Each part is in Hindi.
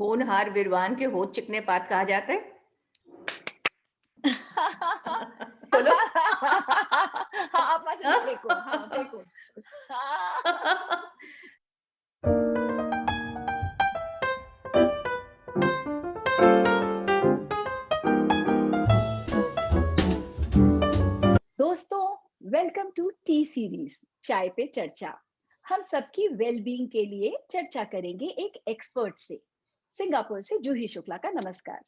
होनहार विद्वान के होठ चिकने पात कहा जाता है। बोलो। हाँ, आप वैसे फेंको, हाँ, फेंको। दोस्तों, वेलकम टू टी सीरीज चाय पे चर्चा। हम सबकी वेलबींग के लिए चर्चा करेंगे एक एक्सपर्ट से। सिंगापुर से जूही शुक्ला का नमस्कार।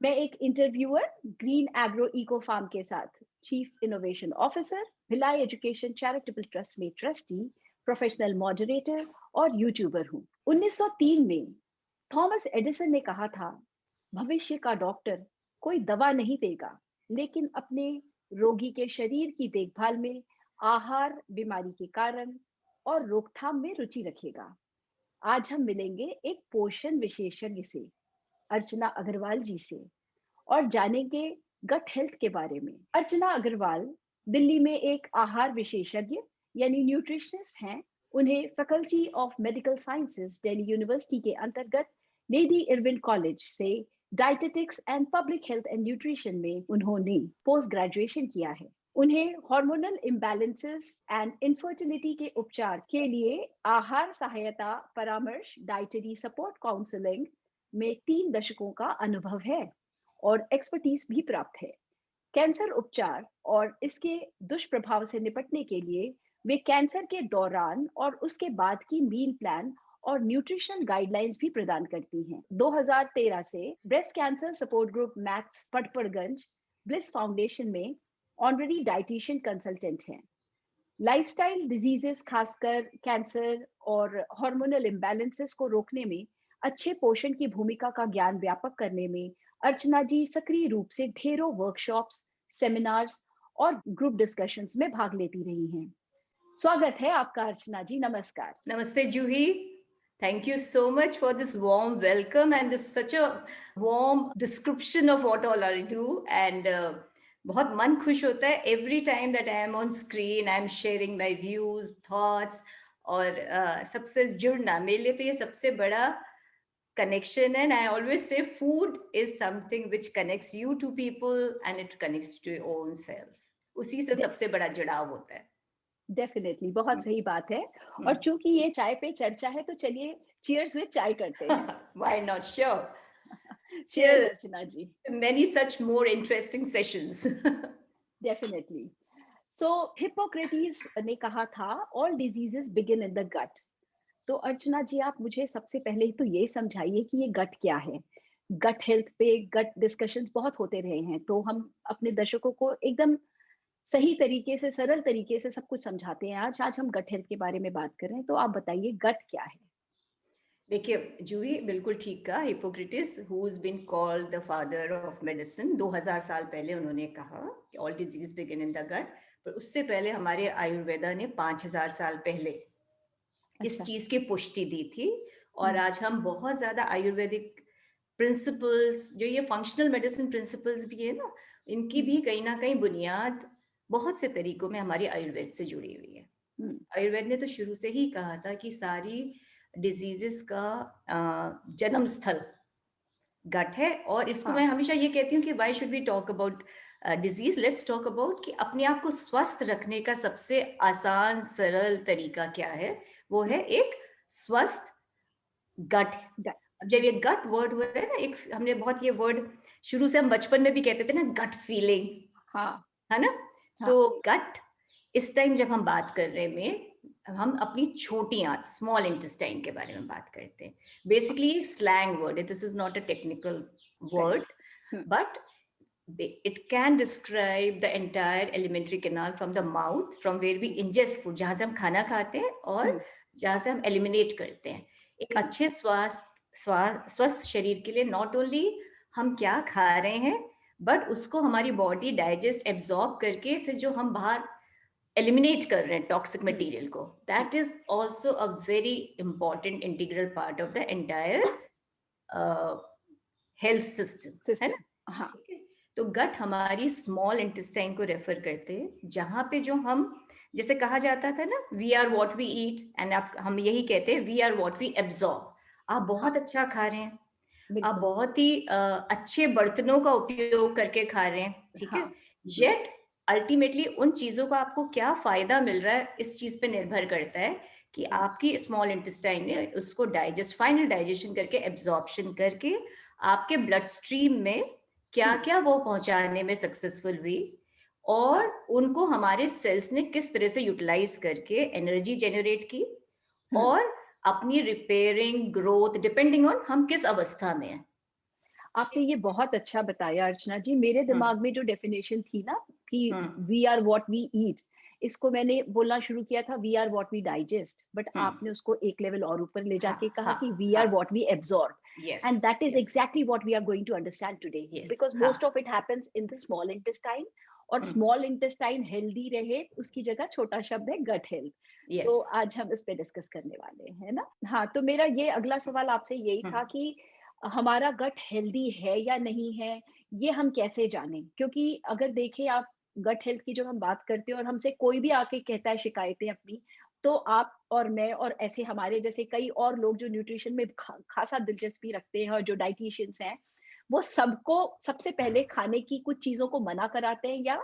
मैं एक interviewer, green agro eco farm के साथ chief innovation officer, Bhilai education charitable trust में ट्रस्टी, प्रोफेशनल मॉडरेटर और यूट्यूबर हूँ। 1903 में थॉमस एडिसन ने कहा था, भविष्य का डॉक्टर कोई दवा नहीं देगा, लेकिन अपने रोगी के शरीर की देखभाल में आहार, बीमारी के कारण और रोकथाम में रुचि रखेगा। आज हम मिलेंगे एक पोषण विशेषज्ञ से, अर्चना अग्रवाल जी से, और जानेंगे गट हेल्थ के बारे में। अर्चना अग्रवाल दिल्ली में एक आहार विशेषज्ञ यानी न्यूट्रिशनिस्ट हैं। उन्हें faculty of medical sciences Delhi university के अंतर्गत लेडी इरविन कॉलेज से dietetics and public health and nutrition में उन्होंने पोस्ट ग्रेजुएशन किया है। उन्हें हार्मोनल इम्बैलेंसेस एंड इनफर्टिलिटी के उपचार के लिए आहार सहायता परामर्श, डाइटरी सपोर्ट काउंसलिंग में 3 दशकों का अनुभव है और एक्सपर्टीज भी प्राप्त है। कैंसर उपचार और इसके दुष्प्रभाव से निपटने के लिए वे कैंसर के दौरान और उसके बाद की मील प्लान और न्यूट्रिशनल गाइडलाइंस भी प्रदान करती हैं। 2013 से breast cancer support group max Patparganj bliss foundation में ऑनररी डाइटिशियन कंसल्टेंट हैं। लाइफस्टाइल डिजीजेस, खासकर कैंसर और हार्मोनल इम्बैलेंसेस को रोकने में अच्छे पोषण की भूमिका का ज्ञान व्यापक करने में अर्चना जी सक्रिय रूप से ढेरों वर्कशॉप्स, सेमिनार्स और ग्रुप डिस्कशंस में भाग लेती रही हैं। स्वागत है आपका अर्चना जी, नमस्कार। नमस्ते जूही, thank you so much for this warm welcome and this such a warm description of what all I do and बहुत मन खुश होता है every time that I am on screen, I am sharing my views, thoughts और सबसे जुड़ना मेरे लिए तो ये सबसे बड़ा connection है। And I always say food is something which connects you to people and it connects to your own self. उसी से सबसे बड़ा जुड़ाव होता है। डेफिनेटली, बहुत सही बात है। और चूंकि ये चाय पे चर्चा है तो चलिए चीयर्स विद चाय करते हैं। Why not? Sure. Cheers Cheers. Archana ji. Many such more interesting sessions. Definitely. So Hippocrates ने कहा था, all diseases begin in the gut. तो अर्चना जी, आप मुझे सबसे पहले तो ये समझाइए कि ये गट क्या है। गट हेल्थ पे गट डिस्कशंस बहुत होते रहे हैं, तो हम अपने दर्शकों को एकदम सही तरीके से, सरल तरीके से सब कुछ समझाते हैं। आज आज हम गट हेल्थ के बारे में बात कर रहे हैं, तो आप बताइए गट क्या है। देखिए जूही, बिल्कुल ठीक कहा। Hippocrates who is been called the father of medicine, 2000 साल पहले उन्होंने कहा कि all disease begin in the gut. पर उससे पहले हमारे आयुर्वेदा ने 5000 साल पहले इस अच्छा। चीज की पुष्टि दी थी। और आज हम बहुत ज्यादा आयुर्वेदिक प्रिंसिपल्स, जो ये फंक्शनल मेडिसिन प्रिंसिपल्स भी है ना, इनकी भी कहीं ना कहीं बुनियाद बहुत से तरीकों में हमारी आयुर्वेद से जुड़ी हुई है। आयुर्वेद ने तो शुरू से ही कहा था कि सारी डिजीजेस का जन्म स्थल गट है। और इसको मैं हमेशा ये कहती हूँ कि why should we talk about disease, let's talk about कि अपने आप को स्वस्थ रखने का सबसे आसान सरल तरीका क्या है। वो है एक स्वस्थ गट। जब ये गट वर्ड हुआ है ना, एक हमने बहुत ये वर्ड शुरू से हम बचपन में भी कहते थे ना, गट फीलिंग। हाँ, है ना। तो गट इस टाइम जब हम बात कर रहे हैं, हम अपनी छोटी आंत, स्मॉल इंटेस्टाइन के बारे में बात करते हैं। बेसिकली स्लैंग वर्ड है, this is not a technical word, but it can describe the entire alimentary canal from the mouth, from where we ingest food, जहाँ से हम खाना खाते हैं और जहाँ से हम एलिमिनेट करते हैं। एक अच्छे स्वस्थ शरीर के लिए नॉट ओनली हम क्या खा रहे हैं, बट उसको हमारी बॉडी डाइजेस्ट, एब्जॉर्ब करके फिर जो हम बाहर एलिमिनेट कर रहे हैं टॉक्सिक मटेरियल को, that is also a very important integral part of the entire health system, है ना। ठीक है। तो गट हमारी स्मॉल इंटेस्टाइन को रेफर करते हैं, जहां पे जो हम, जैसे कहा जाता था ना, we are what we eat, and हम यही कहते हैं we are what we absorb. आप हाँ, बहुत अच्छा खा रहे हैं, आप बिल्कुल। बहुत ही अच्छे बर्तनों का उपयोग करके खा रहे हैं, ठीक है? हाँ। हुँ, येट अल्टीमेटली उन चीज़ों का आपको क्या फ़ायदा मिल रहा है, इस चीज़ पे निर्भर करता है कि हुँ, आपकी स्मॉल इंटेस्टाइन ने उसको फाइनल डाइजेशन करके एब्ज़ॉर्प्शन करके आपके ब्लड स्ट्रीम में हुँ, क्या-क्या वो पहुँचाने में सक्सेसफुल हुई और हाँ, उनको हमारे सेल्स ने किस तरह से यूटिलाइज़ करके एनर्जी जनरेट की हुँ। और अपनी रिपेयरिंग, ग्रोथ डिपेंडिंग ऑन हम किस अवस्था में हैं। आपने ये बहुत अच्छा बताया अर्चना जी। मेरे हुँ, दिमाग में जो डेफिनेशन थी ना कि हुँ, we are what we eat, इसको मैंने बोलना शुरू किया था we are what we digest, but हुँ। आपने उसको एक लेवल और ऊपर ले हाँ, जाके कहा हाँ, कि वी आर हाँ। What we absorb, yes, and that is yes, exactly what we are going to understand today, yes, because हाँ। Most of it happens in the small intestine. और हुँ, स्मॉल इंटेस्टाइन हेल्दी रहे, उसकी जगह छोटा शब्द है गट हेल्थ। यस। तो आज हम इस पे डिस्कस करने वाले हैं, है ना? हाँ, तो मेरा ये अगला सवाल आपसे यही हुँ, था कि हमारा गट हेल्दी है या नहीं है, ये हम कैसे जानें? क्योंकि अगर देखें आप, गट हेल्थ की जब हम बात करते हैं और हमसे कोई भी आके कहता है शिकायतें अपनी, तो आप और मैं और ऐसे हमारे जैसे कई और लोग जो न्यूट्रिशन में खासा दिलचस्पी रखते हैं और जो डायटीशियंस हैं, वो सबको सबसे पहले खाने की कुछ चीज़ों को मना कराते हैं या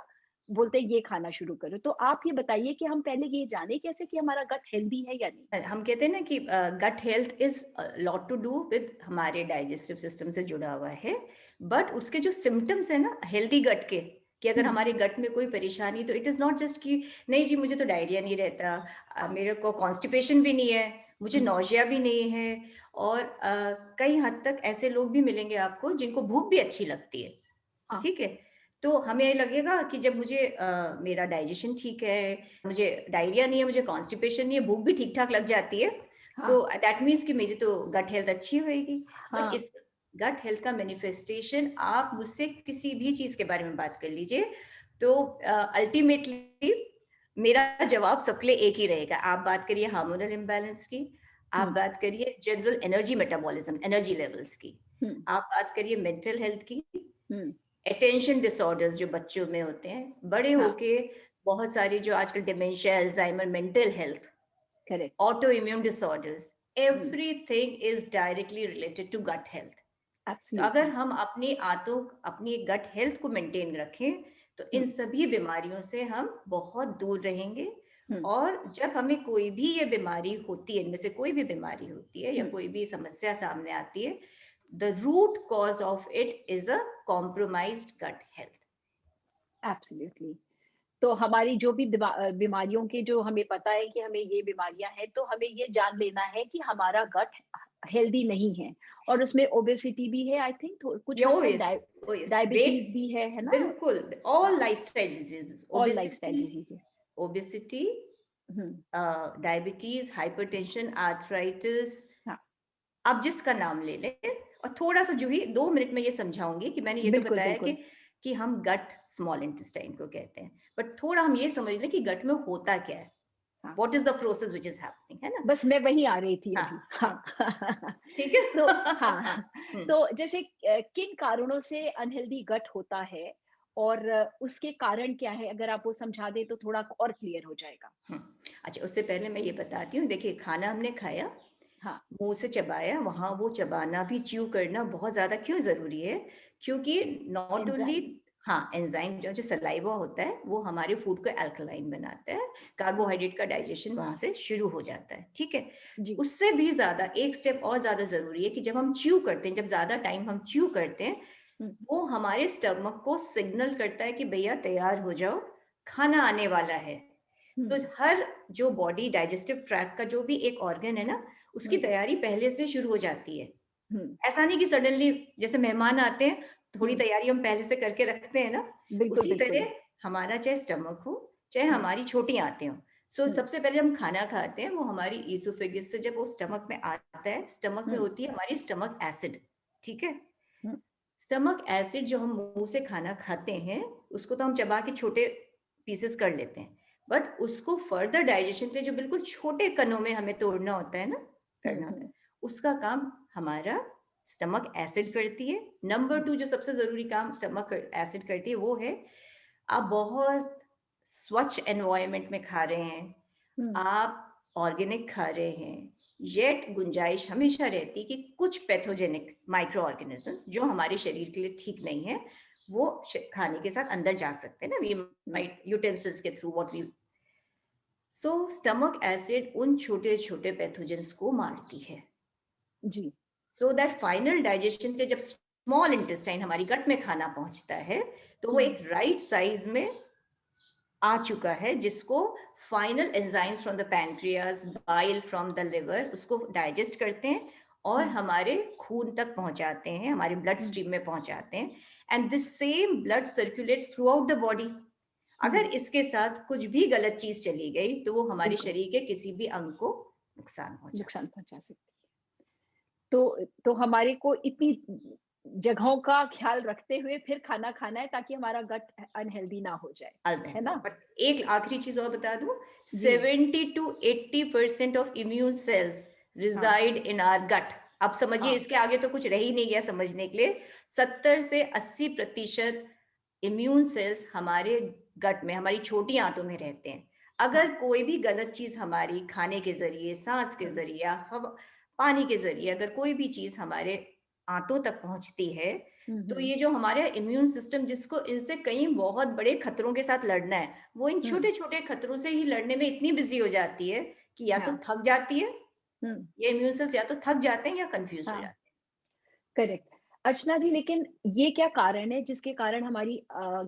बोलते हैं ये खाना शुरू करो। तो आप ये बताइए कि हम पहले ये जानें कैसे कि हमारा गट हेल्दी है या नहीं? हम कहते हैं ना कि gut health is lot to do with हमारे डाइजेस्टिव सिस्टम से जुड़ा हुआ है। बट उसके जो सिम्पटम्स हैं ना हेल्दी गट के, कि अगर हुँ, हमारे गट में कोई परेशानी तो इट इज़ नॉट जस्ट कि नहीं जी मुझे तो डायरिया नहीं रहता, मेरे को कॉन्स्टिपेशन भी नहीं है, मुझे हुँ, नौसिया भी नहीं है और कई हद तक ऐसे लोग भी मिलेंगे आपको जिनको भूख भी अच्छी लगती है। हाँ, ठीक है? तो हमें लगेगा कि जब मुझे मेरा डाइजेशन ठीक है, मुझे डायरिया नहीं है, मुझे कॉन्स्टिपेशन नहीं है, भूख भी ठीक-ठाक लग जाती है, हाँ, तो दैट मीन्स कि मेरी तो गट हेल्थ अच्छी होएगी। बट हाँ, इस गट हेल्थ का मैनिफेस्टेशन आप मुझसे किसी भी चीज़ के बारे में बात कर लीजिए, तो अल्टीमेटली मेरा जवाब सबके लिए एक ही रहेगा। आप बात करिए हार्मोनल इम्बैलेंस की, आप हुँ, बात करिए general energy metabolism, energy levels की, हुँ, आप बात करिए मेंटल हेल्थ की, हुँ, अटेंशन डिसऑर्डर्स जो बच्चों में होते हैं, बड़े हाँ, होके बहुत सारी जो आजकल dementia, Alzheimer, mental health, correct, auto immune disorders, hmm, everything is directly related to gut health. तो अगर एब्सोल्युटली, हम अपनी गट हेल्थ को मेंटेन रखें, तो इन हुँ, सभी बीमारियों से हम बहुत दूर रहेंगे हुँ, और जब हमें कोई भी ये बीमारी होती है, इनमें से कोई भी बीमारी होती है या हुँ, कोई भी समस्या सामने आती है, the root cause of it is a compromised gut health. Absolutely. तो हमारी जो भी बीमारियों के जो हमें पता है कि हमें ये बीमारियाँ हैं, तो हमें ये जान लेना है कि हमारा गट हेल्दी नहीं है, और उसमें ओबेसिटी भी है आई थिंक, कुछ हद तक ओह यस, डायबिटीज़ भी है ना? बिल्कुल, ऑल हाँ, lifestyle diseases, all lifestyle diseases. Obesity, हुँ, डायबिटीज़, हाइपरटेंशन, आर्थराइटिस, हाँ, आप जिसका नाम ले लें और थोड़ा-सा जूही 2 मिनट में ये समझाऊँगी कि मैंने ये तो बिल्कुल, बताया बिल्कुल। कि हम गट स्मॉल इंटेस्टाइन को कहते हैं। बट थोड़ा हम ये समझ लें कि गट में होता क्या है? हाँ, what is the process which is happening, है ना? बस मैं वहीं आ रही थी हाँ, अभी। हाँ, हाँ। ठीक है? तो हाँ, हाँ, हुँ, तो जैसे किन कारणों से अनहेल्दी गट होता है और उसके कारण क्या है? अगर आप वो समझा दें तो थोड़ा और क्लियर हो जाएगा। हुँ। अच्छा, उससे पहले मैं ये बताती हूँ, देखिए खाना हमने खाया, हाँ, मुँह से चबाया, वहाँ वो चबाना भी च्यू करना बहुत ज़्यादा क्यों ज़रूरी है? क्योंकि नॉट ओनली एंजाइम्स। हाँ, एंज़ाइम जो जो सलाइवा होता है, वो हमारे फूड को अल्कलाइन बनाता है, कार्बोहाइड्रेट का डाइजेशन वहाँ से शुरू हो जाता है, ठीक है? जी। उससे भी ज़्यादा एक स्टेप और ज़्यादा ज़रूरी है कि जब हम च्यू करते हैं, जब ज़्यादा टाइम हम च्यू करते हैं, हुँ, वो हमारे स्टमक को सिग्नल करता है कि भैया तैयार हो जाओ, खाना आने वाला है। हुँ, तो हर जो बॉडी डाइजेस्टिव ट्रैक्ट का जो भी एक ऑर्गन है ना, उसकी हुँ, तैयारी पहले से शुरू हो जाती है। हुँ, ऐसा नहीं कि सडनली जैसे मेहमान आते हैं, थोड़ी हुँ। तैयारी हम पहले से करके रखते हैं ना, बिल्कुल, उसी बिल्कुल। तरह हमारा चाहे स्टमक हो, चाहे हुँ, हमारी छोटी आंतें हों। सो हुँ, सबसे पहले हम खाना खाते हैं, वो हमारी ईसोफेगस से जब वो स्टमक में आता है, स्टमक में हुँ, होती है हमारी स्टमक एसिड, ठीक है? हुँ, स्टमक एसिड जो हम मुँह से खाना खाते हैं, उसको तो हम चबा के छोटे पीसेस कर लेते हैं। बट उसको फर्दर डाइजेशन के लिए जो बिल्कुल छोटे कणों में हमें तोड़ना होता है ना, हुँ, करना होता है, हुँ, उसका काम हमारा स्टमक एसिड करती है। नंबर हुँ, 2 जो सबसे ज़रूरी काम स्टमक एसिड करती है, वो है आप बहुत स्वच्छ एनवायरनमेंट में खा रहे हैं, हुँ, आप ऑर्गेनिक खा रहे हैं, येट गुंजाइश हमेशा रहती कि कुछ पैथोजेनिक माइक्रो ऑर्गेनिजम्स जो हमारे शरीर के लिए ठीक नहीं है वो खाने के साथ अंदर जा सकते हैं ना, वी माइट यूटेंसिल्स के through what we. So stomach acid उन छोटे छोटे पैथोजेंस को मारती है जी। सो दैट फाइनल डाइजेशन के जब स्मॉल इंटेस्टाइन हमारी गट में खाना पहुंचता है तो वो एक राइट साइज में आ चुका है, जिसको final enzymes from the pancreas, bile from the liver उसको डाइजेस्ट करते हैं और हमारे खून तक पहुंचाते हैं, हमारे ब्लड स्ट्रीम में पहुंचाते हैं। And this same blood circulates through out the body. अगर इसके साथ कुछ भी गलत चीज चली गई तो वो हमारे शरीर के किसी भी अंग को नुकसान पहुंचा सकती है। तो हमारे को इतनी जगहों का ख्याल रखते हुए फिर खाना खाना है ताकि हमारा गट अनहेल्दी ना हो जाए, है ना? बट एक आखिरी चीज और बता दूं, जी। 70 to 80% of immune cells reside in our gut. अब समझिए, इसके आगे तो कुछ रह ही नहीं गया समझने के लिए। 70 से 80% इम्यून सेल्स हमारे गट में, हमारी छोटी आंतों में रहते हैं। अगर कोई भी गलत चीज हमारी खाने के जरिए, सांस के जरिए, पानी के जरिए अगर कोई भी चीज हमारे आंतों तक पहुंचती है तो ये जो हमारे इम्यून सिस्टम, जिसको इनसे कई बहुत बड़े खतरों के साथ लड़ना है, वो इन छोटे छोटे खतरों से ही लड़ने में इतनी बिजी हो जाती है कि या तो थक जाती है, ये इम्यून सेल्स या तो थक जाते हैं या कंफ्यूज हो जाते हैं। करेक्ट। अर्चना जी, लेकिन ये क्या कारण है जिसके कारण हमारी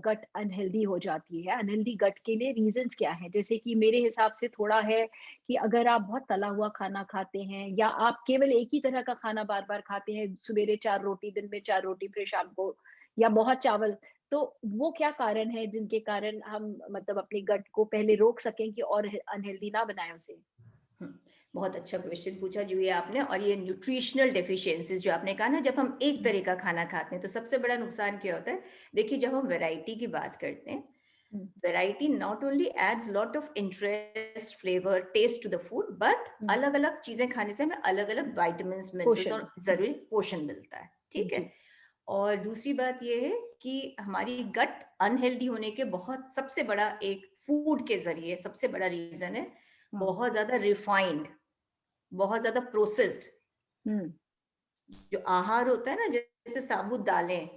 गट अनहेल्दी हो जाती है? अनहेल्दी गट के लिए रीजंस क्या हैं? जैसे कि मेरे हिसाब से थोड़ा है कि अगर आप बहुत तला हुआ खाना खाते हैं या आप केवल एक ही तरह का खाना बार-बार खाते हैं, सवेरे 4 रोटी, दिन में 4 रोटी, फिर शाम को, या बहुत चावल, तो वो क्या कारण है जिनके कारण हम मतलब अपने गट को पहले रोक सकें कि और अनहेल्दी ना बनाएँ उसे? बहुत अच्छा क्वेश्चन पूछा जो ये आपने। और ये न्यूट्रिशनल डेफिशिएंसीज जो आपने कहा ना, जब हम एक तरह का खाना खाते हैं तो सबसे बड़ा नुकसान क्या होता है? देखिए, जब हम वैरायटी की बात करते हैं, variety not only adds lot of interest, flavour, taste to the food, but अलग अलग चीजें खाने से हमें अलग अलग वाइटामिन, मिनरल्स और जरूरी पोषण मिलता है, ठीक है। और दूसरी बात ये है कि हमारी गट अनहेल्दी होने के बहुत सबसे बड़ा एक फूड के जरिए सबसे बड़ा रीजन है बहुत ज्यादा रिफाइंड, बहुत ज्यादा प्रोसेस्ड जो आहार होता है ना, जैसे साबुत दालें,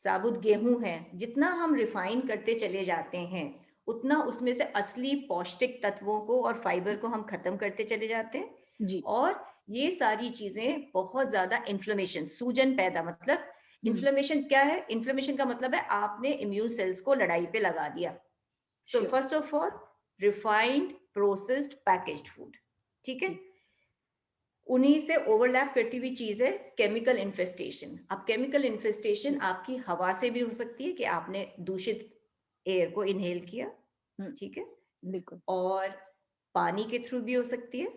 साबुत गेहूं है, जितना हम रिफाइन करते चले जाते हैं उतना उसमें से असली पौष्टिक तत्वों को और फाइबर को हम खत्म करते चले जाते हैं। और ये सारी चीजें बहुत ज्यादा इन्फ्लेमेशन, सूजन पैदा, मतलब इन्फ्लेमेशन क्या है? इन्फ्लेमेशन का मतलब है आपने इम्यून सेल्स को लड़ाई पे लगा दिया। So first of all, refined, processed, packaged food, ठीक है। उन्हीं से ओवरलैप करती हुई चीज है केमिकल इन्फेस्टेशन। अब केमिकल इन्फेस्टेशन आपकी हवा से भी हो सकती है कि आपने दूषित एयर को इनहेल किया, ठीक है, बिल्कुल, और पानी के थ्रू भी हो सकती है,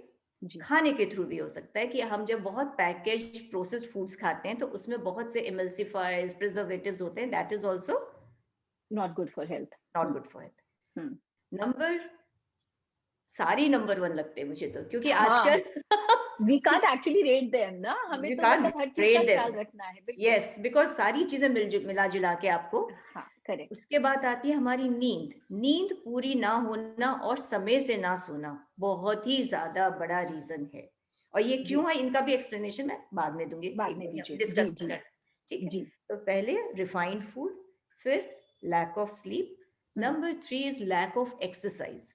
खाने के थ्रू भी हो सकता है कि हम जब बहुत पैकेज प्रोसेस्ड फूड्स खाते हैं तो उसमें बहुत से इमल्सिफायर्स, प्रिजर्वेटिव्स होते हैं, that is also not good for health. Not good for health. Number सारी नंबर 1 लगते हैं मुझे तो, क्योंकि आजकल we can't actually rate them ना, हमें तो मतलब हर चीज का ख्याल रखना है। यस, बिकॉज सारी चीजें मिला जुला के आपको। करेक्ट। उसके बाद आती है हमारी नींद। नींद पूरी ना होना और समय से ना सोना बहुत ही ज्यादा बड़ा रीजन है। और ये क्यों है, इनका भी एक्सप्लेनेशन मैं बाद में दूंगी, डिस्कस कर, ठीक है। तो पहले रिफाइंड फूड, फिर lack of sleep, number 3 is lack of exercise.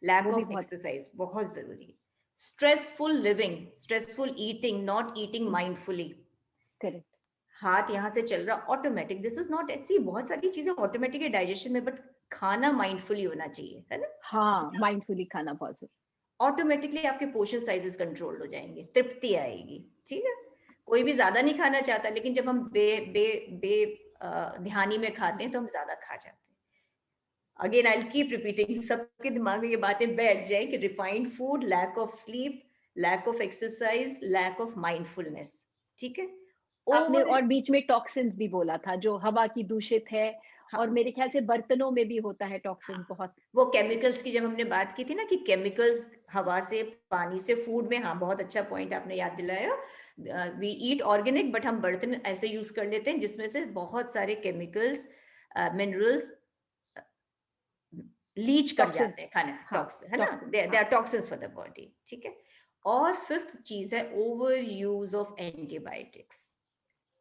Lack of exercise बहुत जरूरी। Stressful living, stressful eating, not eating mindfully. Correct. हाथ यहाँ से चल रहा ऑटोमेटिक, दिस इज नॉट, ऐसी बहुत सारी चीजें ऑटोमेटिक है डाइजेशन में, बट खाना माइंडफुली होना चाहिए, है ना। हाँ, माइंडफुली खाना बहुत जरूरी। ऑटोमेटिकली आपके पोर्शन साइजेस कंट्रोल हो जाएंगे, तृप्ति आएगी, ठीक है। कोई भी ज्यादा नहीं खाना चाहता, लेकिन जब हम ध्यानी में खाते हैं तो हम ज्यादा खा जाते हैं। Again I will keep repeating, सबके दिमाग में ये बातें बैठ जाए कि refined food, lack of sleep, lack of exercise, lack of mindfulness, ठीक है। आपने और बीच में टॉक्सिन्स भी बोला था, जो हवा की दूषित है। और मेरे ख्याल से बर्तनों में भी होता है टॉक्सिन बहुत। वो केमिकल्स की जब हमने बात की थी ना कि केमिकल्स हवा से, पानी से, फूड में, हाँ बहुत अच्छा पॉइंट आपने याद दिलाया। वी ईट ऑर्गेनिक, बट हम बर्तन ऐसे यूज कर लेते हैं जिसमें से बहुत सारे केमिकल्स, मिनरल्स लीच कर जाते टॉक्सिन्स, हैं खाना, हाँ, टॉक्सिन है ना, toxins, they are toxins for the body, ठीक है। और फिफ्थ चीज है over use of antibiotics,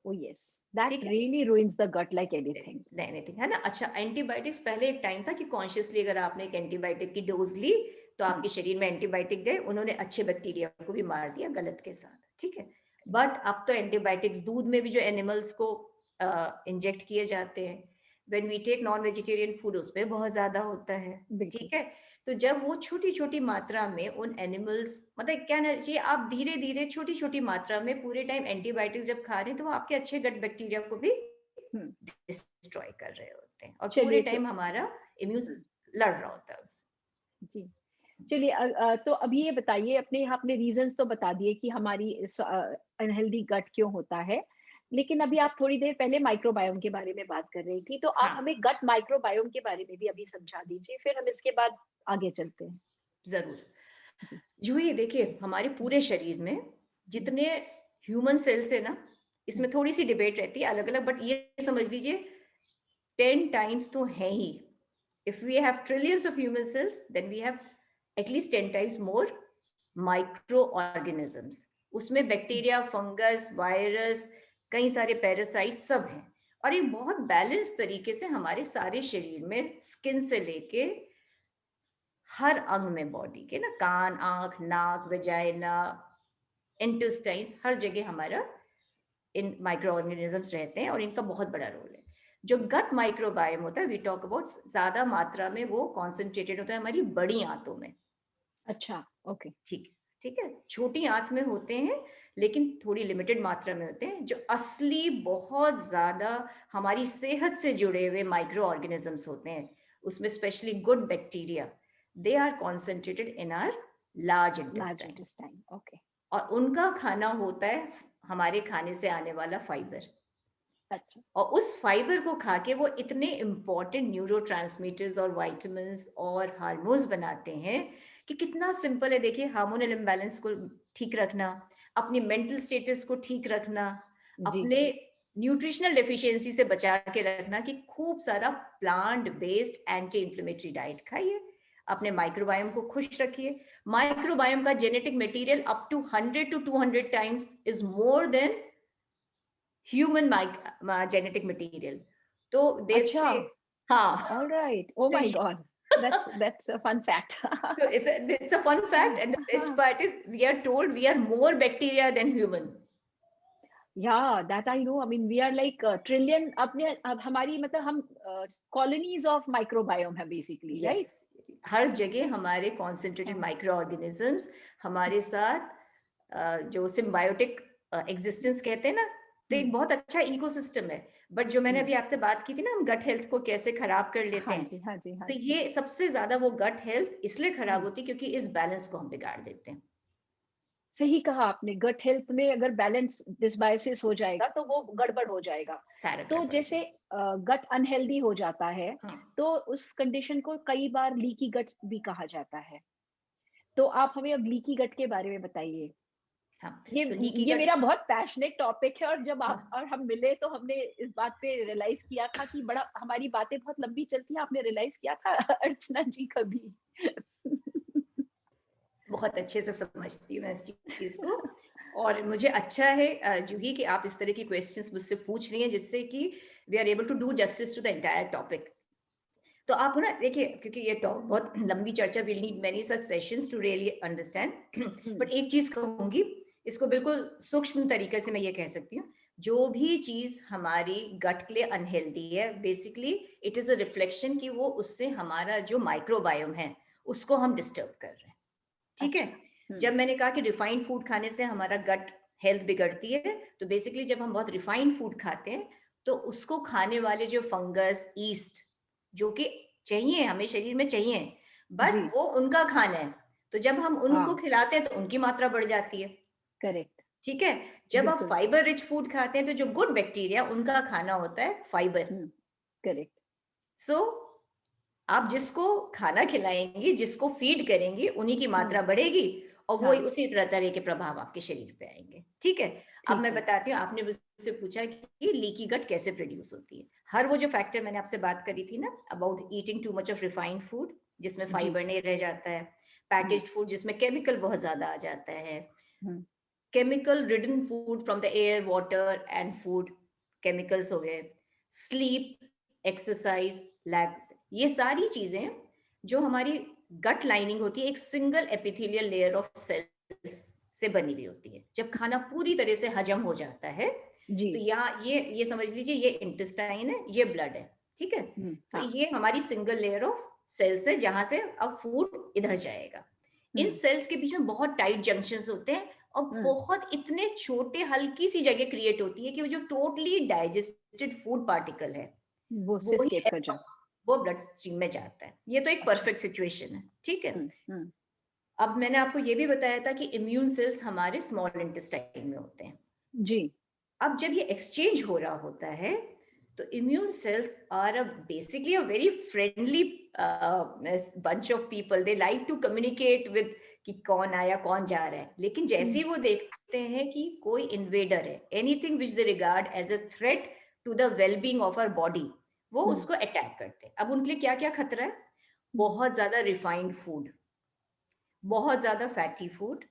oh yes, that ठीक है, really ruins the gut like anything. Anything है ना। अच्छा, एंटीबायोटिक्स पहले एक टाइम था कि कॉन्शियसली अगर आपने एक एंटीबायोटिक की डोज ली तो आपके शरीर में एंटीबायोटिक गए, उन्होंने अच्छे बैक्टीरिया को भी मार दिया गलत के साथ, ठीक है। बट अब तो एंटीबायोटिक्स दूध में भी जो एनिमल्स को इंजेक्ट किए जाते हैं, when we take non vegetarian food उसमें बहुत ज्यादा होता है, बिल्कुल। ठीक है। तो जब वो छोटी छोटी मात्रा में उन एनिमल्स, मतलब क्या ना चाहिए, आप धीरे धीरे छोटी छोटी मात्रा में पूरे टाइम एंटीबायोटिक्स जब खा रहे हैं तो वो आपके अच्छे गट बैक्टीरिया को भी हम्म, डिस्ट्रॉय कर रहे होते हैं और पूरे चलिए तो टाइम हमारा इम्यून सिस्टम लड़ रहा होता है उससे। जी, चलिए तो अभी ये बताइए, अपने आपने रीजंस तो बता दिए कि हमारी अनहेल्दी गट क्यों होता है, लेकिन अभी आप थोड़ी देर पहले माइक्रोबायोम के बारे में बात कर रही थी, तो आप हाँ, हमें गट माइक्रोबायोम के बारे में भी अभी समझा दीजिए, फिर हम इसके बाद आगे चलते हैं। जरूर। जी। जो ये देखिए हमारे हम्म, पूरे शरीर में हम्म, जितने ह्यूमन सेल्स है ना, हम्म, इसमें थोड़ी सी डिबेट रहती है अलग अलग, बट ये समझ लीजिए 10 टाइम्स तो है ही। If we have trillions of human cells then we have at least 10 times more micro organisms. उसमें हम्म, बैक्टीरिया, फंगस, वायरस, कई सारे पैरासाइट सब हैं। और ये बहुत बैलेंस तरीके से हमारे सारे शरीर में, स्किन से लेके हर अंग में बॉडी के ना, कान, आंख, नाक, वेजाइना, इंटेस्टाइन्स, हर जगह हमारा इन माइक्रो ऑर्गेनिजम्स रहते हैं और इनका बहुत बड़ा रोल है। जो गट माइक्रोबायोम होता है, वी टॉक अबाउट, ज्यादा मात्रा में वो कॉन्सेंट्रेटेड होता है हमारी बड़ी आंतों में, अच्छा, ओके। ठीक है, ठीक है। छोटी आंत में होते हैं लेकिन थोड़ी लिमिटेड मात्रा में होते हैं। जो असली बहुत ज्यादा हमारी सेहत से जुड़े हुए माइक्रो ऑर्गेनिजम्स होते हैं, उसमें specially good bacteria, they are concentrated in our large large intestine. Intestine, okay. और उनका खाना होता है हमारे खाने से आने वाला फाइबर। अच्छा, और उस फाइबर को खा के वो इतने इंपॉर्टेंट न्यूरोट्रांसमीटर्स और विटामिन्स और हार्मोन्स बनाते हैं कि कितना सिंपल है। देखिए, हार्मोनल इम्बैलेंस को ठीक रखना, अपनी मेंटल स्टेटस को ठीक रखना, जी, अपने न्यूट्रिशनल डेफिशिएंसी से बचा के रखना, कि खूब सारा plant based anti inflammatory diet खाइए, अपने माइक्रोबायोम को खुश रखिए। माइक्रोबायोम का genetic material up to 100 to 200 times is more than human genetic material. तो देश अच्छा, से, हाँ। ऑल राइट, ओ तो my God, that's a fun fact. so it's a fun fact, and the best part is we are told we are more bacteria than human. Yeah, that I know. I mean, we are like trillion. अपने अब हमारी मतलब हम colonies of microbiome है basically, यस, right? हर जगह हमारे कॉन्सेंट्रेटेड हाँ, माइक्रो ऑर्गेनिजम्स हमारे साथ, जो सिम्बायोटिक एग्जिस्टेंस कहते हैं ना, तो एक हम्म, बहुत अच्छा इकोसिस्टम है। बट जो मैंने हम्म, अभी आपसे बात की थी ना, हम गट हेल्थ को कैसे खराब कर लेते हाँ हैं, जी, हाँ जी, हाँ तो जी। ये सबसे ज्यादा वो गट हेल्थ इसलिए खराब हम्म, होती है क्योंकि इस बैलेंस को हम बिगाड़ देते हैं। सही कहा आपने, गट हेल्थ में अगर बैलेंस डिसबायसिस हो जाएगा तो वो गड़बड़ हो जाएगा। सारा तो गड़बड़ हो जैसे जाएगा। गट अनहेल्दी हो जाता है, हाँ, तो उस कंडीशन को कई बार लीकी गट भी कहा जाता है। तो आप हमें अब लीकी गट के बारे में बताइए। हाँ। ये तो लीकी ये गट, मेरा बहुत पैशनेट टॉपिक है, और जब आप हाँ, और हम मिले तो हमने इस बात पे रियलाइज किया था कि बड़ा हमारी बातें बहुत लंबी चलती हैं। आपने रियलाइज किया था अर्चना जी कभी? बहुत अच्छे से समझती हूँ मैं इस चीज को। और मुझे अच्छा है जूही कि आप इस तरह की क्वेश्चंस मुझसे पूछ रही हैं, जिससे कि we are able to do justice to the entire topic. तो आप ना देखिए, क्योंकि ये बहुत लंबी चर्चा, will need many such sessions to really understand. Hmm, but एक चीज कहूंगी, इसको बिल्कुल सूक्ष्म तरीके से मैं ये कह सकती हूँ, जो भी चीज हमारी गट के लिए अनहेल्दी है, basically it is a reflection कि वो उससे हमारा जो माइक्रोबायोम है उसको हम डिस्टर्ब कर रहे हैं, ठीक है। अच्छा, जब मैंने कहा कि रिफाइंड फूड खाने से हमारा गट हेल्थ बिगड़ती है, तो बेसिकली जब हम बहुत रिफाइंड फूड खाते हैं तो उसको खाने वाले जो फंगस, ईस्ट, जो कि चाहिए हमें शरीर में चाहिए, जी, बट वो उनका खाना है, तो जब हम उनको हाँ, खिलाते हैं तो उनकी मात्रा बढ़ जाती है, करेक्ट, ठीक है। जब आप बिल्कुल, फाइबर रिच फूड खाते हैं तो जो गुड बैक्टीरिया, उनका खाना होता है फाइबर। हम्म, करेक्ट, सो आप जिसको खाना खिलाएंगी, जिसको फीड करेंगी, उन्हीं की हम्म, मात्रा बढ़ेगी और वो हाँ, उसी तरह के प्रभाव आपके शरीर पे आएंगे, ठीक है। अब ठीक मैं है, बताती हूँ, आपने मुझसे पूछा कि लीकी गट कैसे प्रोड्यूस होती है। हर वो जो फैक्टर मैंने आपसे बात करी थी ना about eating too much of refined food, जिसमें जी। फाइबर नहीं रह जाता है, पैकेज्ड फूड जिसमें केमिकल बहुत ज्यादा आ जाता है, chemical ridden food from the air water and food, chemicals हो गए, स्लीप, एक्सरसाइज, लैग, ये सारी चीजें जो हमारी गट लाइनिंग होती है एक single epithelial layer of cells से बनी हुई होती है। जब खाना पूरी तरह से हजम हो जाता है जी। तो यहाँ ये समझ लीजिए ये इंटेस्टाइन है, ये ब्लड है, ठीक है। तो हाँ। ये हमारी सिंगल लेयर ऑफ सेल्स है जहां से अब फूड इधर जाएगा। इन सेल्स के बीच में बहुत टाइट जंक्शंस होते हैं और बहुत इतने छोटे हल्की सी जगह क्रिएट होती है कि वो जो टोटली डाइजेस्टेड फूड पार्टिकल है वो वो ही स्केप कर जाए। वो ब्लड स्ट्रीम में जाता है। ये तो एक अच्छा। परफेक्ट सिचुएशन है, ठीक है। हम्म। अब मैंने आपको ये भी बताया था कि इम्यून सेल्स हमारे स्मॉल इंटेस्टाइन में होते हैं। जी। अब जब ये एक्सचेंज हो रहा होता है तो immune cells are basically a very friendly bunch of people, they like to communicate with कि कौन आया कौन जा रहा है। लेकिन जैसे ही वो देखते हैं कि कोई इन्वेडर है, anything which they regard as a threat to the wellbeing of our body, वो उसको अटैक करते हैं। अब उनके लिए क्या क्या खतरा है? बहुत ज्यादा रिफाइंड फूड, बहुत ज्यादा फैटी फूड,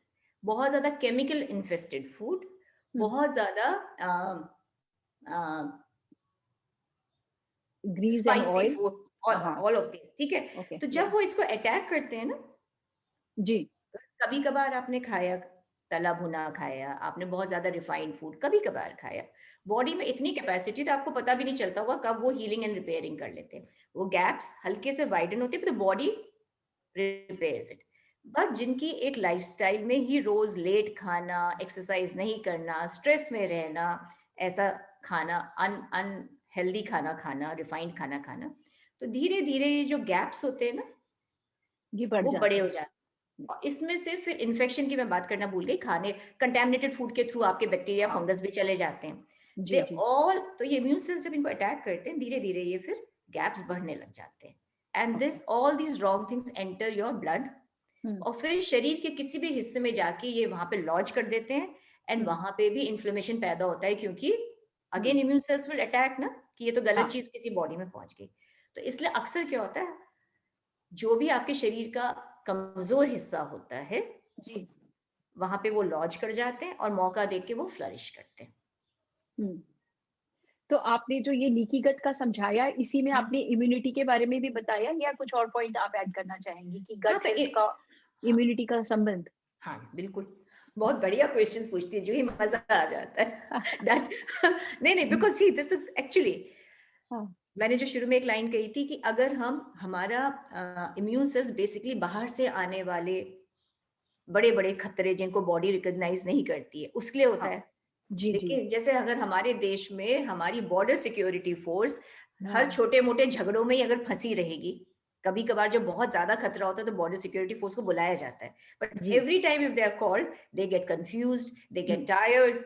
बहुत ज्यादा केमिकल इन्फेस्टेड फूड, बहुत ज्यादा grease and spicy oil. Food, हाँ। ऑल ऑफ दिस, ठीक है। ओके। तो जब वो इसको अटैक करते हैं ना, जी। कभी कभार आपने खाया, तला भुना खाया आपने, बहुत ज्यादा रिफाइंड फूड कभी कभार खाया, बॉडी में इतनी कैपेसिटी तो आपको पता भी नहीं चलता होगा कब वो हीलिंग एंड रिपेयरिंग कर लेते हैं। वो गैप्स हल्के से वाइडन होते हैं तो बॉडी रिपेयर्स इट। बट जिनकी एक लाइफस्टाइल में ही रोज लेट खाना, एक्सरसाइज नहीं करना, स्ट्रेस में रहना, ऐसा खाना, अनहेल्दी खाना खाना, रिफाइंड खाना खाना, तो धीरे धीरे ये जो गैप्स होते हैं ना ये बढ़ वो बड़े जाते हो हैं। जाते हैं। और इसमें से फिर इन्फेक्शन की मैं बात करना भूल गई, खाने कंटेमिनेटेड फूड के थ्रू आपके बैक्टीरिया हाँ। फंगस भी चले जाते हैं। दे जी। जी। ऑल, तो ये इम्यून सेल्स जब इनको अटैक करते हैं धीरे धीरे ये फिर गैप्स बढ़ने लग जाते हैं। And okay. This all these wrong things enter your blood और फिर शरीर के किसी भी हिस्से में जाके ये वहां पे लॉज कर देते हैं। एंड वहां पे भी इन्फ्लेमेशन पैदा होता है क्योंकि again immune cells will attack ना, कि ये तो गलत हाँ। चीज किसी बॉडी में पहुंच गई। तो इसलिए अक्सर क्या होता है, जो भी आपके शरीर का कमजोर हिस्सा होता है जी। वहां पे वो लॉज कर जाते हैं और मौका देके के वो फ्लरिश करते हैं। तो आपने जो ये लीकी गट का समझाया, इसी में हम्म। आपने इम्यूनिटी के बारे में भी बताया या कुछ और पॉइंट आप ऐड करना चाहेंगी कि हाँ गट तो हेल्थ का हाँ, इम्यूनिटी का संबंध? हाँ बिल्कुल, बहुत बढ़िया क्वेश्चंस पूछती है जो ही मजा आ जाता है दैट नहीं नहीं, because see this is actually, हाँ। मैंने जो शुरू में एक लाइन कही थी कि अगर हम हमारा इम्यून सेल्स बेसिकली बाहर से आने वाले बड़े बड़े खतरे जिनको बॉडी रिकॉग्नाइज नहीं करती है उसके लिए होता हाँ। है। जी। जी। देखिए जैसे अगर हमारे देश में हमारी बॉर्डर सिक्योरिटी फोर्स हर हाँ। छोटे मोटे झगड़ों में ही अगर फंसी रहेगी, कभी कभार जब बहुत ज्यादा खतरा होता है तो बॉर्डर सिक्योरिटी फोर्स को बुलाया जाता है, बट जी। Every time if they are called they get confused, they get hmm. Tired,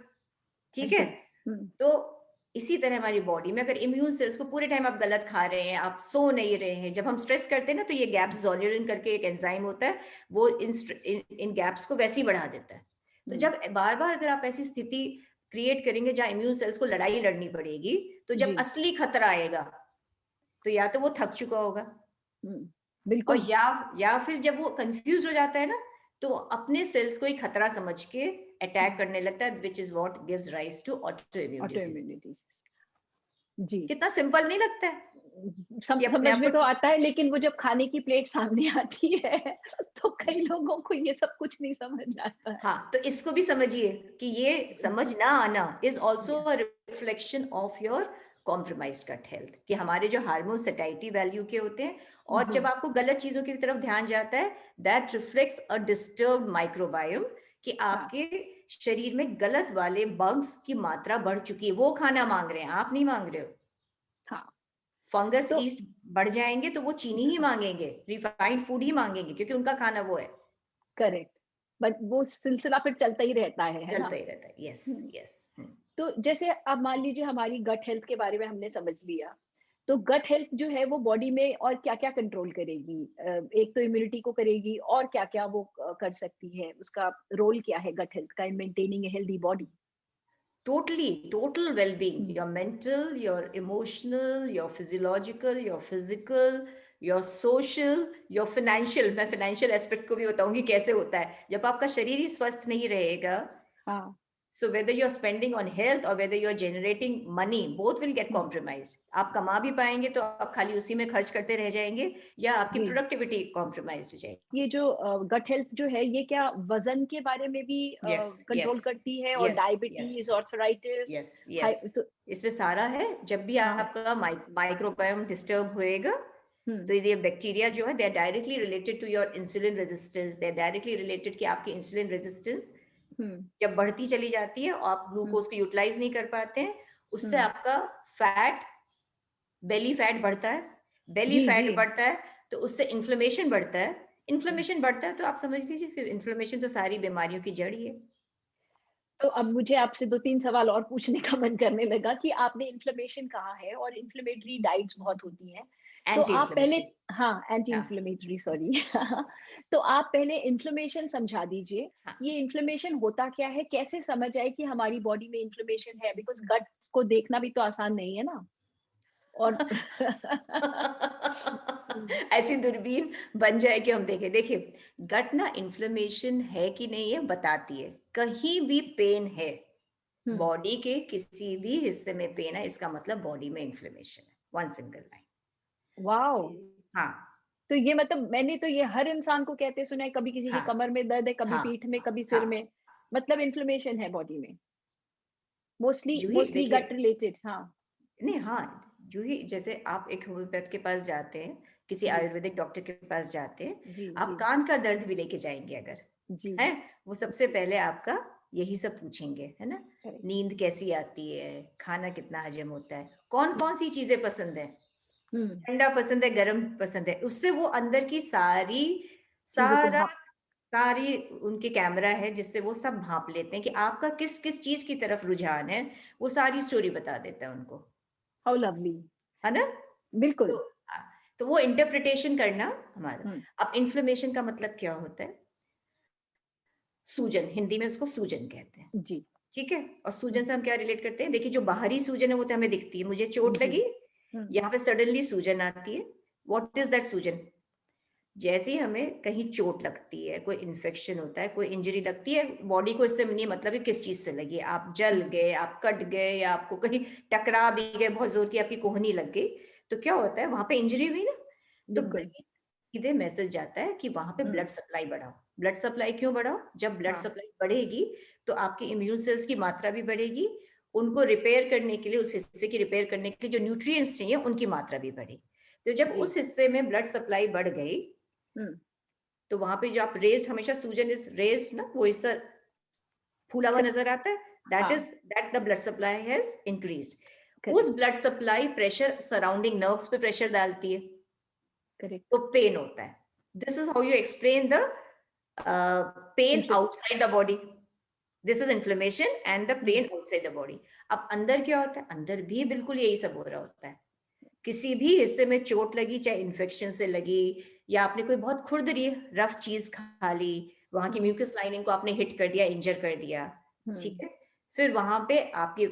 ठीक है। बिल्कुल। तो इसी तरह हमारी बॉडी में अगर इम्यून सेल्स को पूरे टाइम आप गलत खा रहे हैं, आप सो नहीं रहे हैं, जब हम स्ट्रेस करते हैं ना तो ये गैप्स, जोल्यूरिन करके एक एंजाइम होता है, वो इन गैप्स को वैसे ही बढ़ा देता है। तो जब बार बार अगर आप ऐसी स्थिति क्रिएट करेंगे जहां इम्यून सेल्स को लड़ाई लड़नी पड़ेगी, तो जब जी। असली खतरा आएगा तो या तो वो थक चुका होगा, और बिल्कुल। या फिर जब वो कंफ्यूज हो जाता है ना तो वो अपने सेल्स को ही खतरा समझ के अटैक करने लगता है, which is what gives rise to auto immune auto disease. Immunity. जी। कितना सिंपल नहीं लगता है कि अपने समझ आप में तो को, आता है, लेकिन वो जब खाने की प्लेट सामने आती है तो कई लोगों को ये सब कुछ नहीं समझ आता है। हाँ तो इसको भी समझिए कि ये समझ ना आना इज ऑल्सो या। A reflection of your compromised gut health, कि हमारे जो हार्मोन सेटाइटी वैल्यू के होते हैं, और जी। जब आपको गलत चीजों की तरफ ध्यान जाता है that reflects a disturbed microbiome, कि हाँ। आपके शरीर में गलत वाले बग्स की मात्रा बढ़ चुकी है, वो खाना मांग रहे हैं, आप नहीं मांग रहे हो। हाँ। फंगस तो ईस्ट बढ़ जाएंगे तो वो चीनी ही हाँ। मांगेंगे, रिफाइंड फूड ही मांगेंगे, क्योंकि उनका खाना वो है। करेक्ट। बट वो सिलसिला फिर चलता ही रहता है ना? चलता ही रहता है, यस हम्म। यस। तो जैसे अब मान लीजिए हमारी गट हेल्थ के बारे में हमने समझ लिया, तो गट हेल्थ जो है वो बॉडी में और क्या क्या कंट्रोल करेगी? एक तो इम्यूनिटी को करेगी, और क्या क्या वो कर सकती है? उसका रोल क्या है गट हेल्थ का in maintaining a healthy body? Total well-being, your mental, your emotional, your physiological, your physical, your social, your financial. मैं फाइनेंशियल एस्पेक्ट को भी बताऊंगी कैसे होता है जब आपका शरीर ही स्वस्थ नहीं रहेगा। हाँ। So whether you're spending on health or whether you're generating money, both will get hmm, compromised. आप कमा भी पाएंगे तो आप खाली उसी में खर्च करते रह जाएंगे, या आपकी जी। प्रोडक्टिविटी कॉम्प्रोमाइज हो जाएगी। ये जो गट हेल्थ जो है ये क्या वजन के बारे में भी यस, कंट्रोल यस, करती है, और yes, yes, diabetes, arthritis, yes, yes. तो इसमें सारा है। जब भी हाँ। आपका माइक्रोबायोम डिस्टर्ब होएगा हम्म। तो ये बैक्टीरिया जो है they are directly related to your insulin resistance, they are directly related कि आपकी इंसुलिन रेजिस्टेंस हम्म। जब बढ़ती चली जाती है और आप हम्म। ग्लूकोज को यूटिलाइज नहीं कर पाते हैं, उससे हम्म। आपका फैट, बेली फैट बढ़ता है। बेली जी जी। फैट बढ़ता है तो उससे इन्फ्लेमेशन बढ़ता है। इन्फ्लेमेशन बढ़ता है तो आप समझ लीजिए फिर इन्फ्लेमेशन तो सारी बीमारियों की जड़ ही है। तो अब मुझे आपसे 2-3 सवाल और पूछने का मन करने लगा कि आपने इन्फ्लेमेशन कहा है और इन्फ्लेमेटरी डाइट्स बहुत होती हैं। तो एंटी आप पहले, इन्फ्लेमेटरी। हाँ, एंटी हाँ, इन्फ्लेमेटरी, सॉरी। तो आप पहले इन्फ्लेमेशन समझा दीजिए। हाँ। ये इन्फ्लेमेशन होता क्या है? कैसे समझ आए कि हमारी बॉडी में इन्फ्लेमेशन है? बिकॉज़ गट को देखना भी तो आसान नहीं है ना? और हुँ, ऐसी दूरबीन बन जाए कि हम देखें। देखिए, गट ना इन्फ्लेमेशन है कि नहीं है बताती है। कहीं भी पेन है, हुँ, बॉडी के किसी भी हिस्से में पेन है, इसका मतलब बॉडी में इन्फ्लेमेशन है। One single line. वॉव! हाँ, तो ये मतलब मैंने तो ये हर इंसान को कहते सुना है, कभी किसी के हाँ, कमर में दर्द है, कभी हाँ, पीठ में, कभी सिर हाँ। में, मतलब इन्फ्लेमेशन है बॉडी में। मोस्टली जूही मोस्टली देखिए, गट रिलेटेड, हाँ। नहीं, हाँ, जूही जैसे आप एक होम्योपैथ के पास जाते हैं, किसी जी, आयुर्वेदिक डॉक्टर के पास जाते हैं, जी, आप जी, कान का दर्द भी लेके जाएँगे अगर, जी, हैं? वो सबसे पहले आपका यही सब पूछेंगे, है ना? करेक्ट। नींद कैसी आती है? खाना कितना हजम होता है? हुँ, कौन-कौन सी चीज़ें पसंद हैं? हुँ, ठंडा पसंद है, गरम पसंद है? उससे वो अंदर की चीज़ों को सारा भाप। सारी उनके कैमरा है जिससे वो सब भाँप लेते हैं कि आपका किस-किस चीज़ की तरफ रुझान है, वो सारी स्टोरी बता देता है उनको, हाउ लवली! है ना? बिल्कुल। तो तो वो इंटरप्रिटेशन करना हमारा। हुँ, अब इन्फ्लेमेशन का मतलब क्या होता है? सूजन, हिंदी में उसको सूजन कहते हैं, जी। ठीक है? और हुँ, सूजन से हम क्या रिलेट करते हैं? देखिए जो बाहरी सूजन है वो तो हमें दिखती है, मुझे चोट जी। लगी, हुँ, यहाँ पे सडनली सूजन आती है। व्हाट इज़ दैट सूजन? जैसे ही हमें कहीं चोट लगती है, कोई इन्फेक्शन होता है, कोई इंजरी लगती है, बॉडी को इससे नहीं मतलब है किस चीज़ से लगी है। आप जल हुँ, गए, आप कट गए या आपको कहीं टकरा भी गए, बहुत ज़ोर की आपकी कोहनी लग गई, तो क्या होता है वहाँ पे इंजरी हुई ना, तो बिल्कुल। ब्रेन सीधे मैसेज जाता है कि वहाँ पे हुँ, ब्लड सप्लाई बढ़ाओ। ब्लड सप्लाई क्यों बढ़ाओ? जब ब्लड हाँ, सप्लाई बढ़ेगी, तो आपके इम्यून सेल्स की मात्रा भी बढ़ेगी, उनको रिपेयर करने के लिए, उस हिस्से की रिपेयर करने के लिए जो न्यूट्रिएंट्स चाहिए, उनकी मात्रा भी बढ़ेगी। तो जब जी। उस हिस्से में ब्लड सप्लाई बढ़ गई, हुँ, तो वहाँ पे जो आप रेज़्ड, हमेशा सूजन इज़ रेज़्ड ना, वो ऐसा फूला हुआ क नज़र आता है, दैट हाँ, is that the blood supply has increased. उस correct, blood supply pressure surrounding nerves पे प्रेशर डालती है, करेक्ट। तो पेन होता है। This is how you explain the pain infla outside the body. This is inflammation and the uh, pain outside the body. अब अंदर क्या होता है? अंदर भी बिल्कुल यही सब हो रहा होता है। किसी भी हिस्से में चोट लगी, चाहे इन्फेक्शन से लगी या आपने कोई बहुत खुरदरी रफ चीज़ खा ली, वहाँ की हुँ, म्यूकस लाइनिंग को आपने हिट कर दिया, इंजर कर दिया, हुँ, ठीक है? फिर वहाँ पे आपके